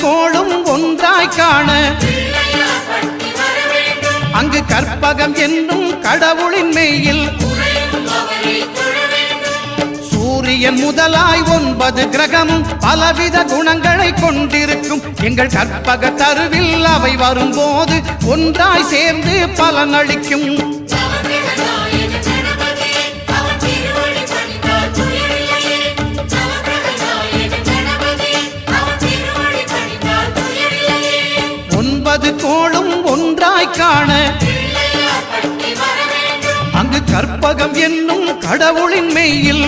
கோளும் ஒன்றாய் காண அங்கு கற்பகம் என்னும் கடவுளின் மெய்யில் சூரியன் முதலாய் 9 கிரகமும் பலவித குணங்களை கொண்டிருக்கும் எங்கள் கற்பக தருவில் அவை வரும்போது ஒன்றாய் சேர்ந்து பலனளிக்கும். கோளும் ஒன்றாய் காண அங்கு கற்பகம் என்னும் கடவுளின் மெய்யில்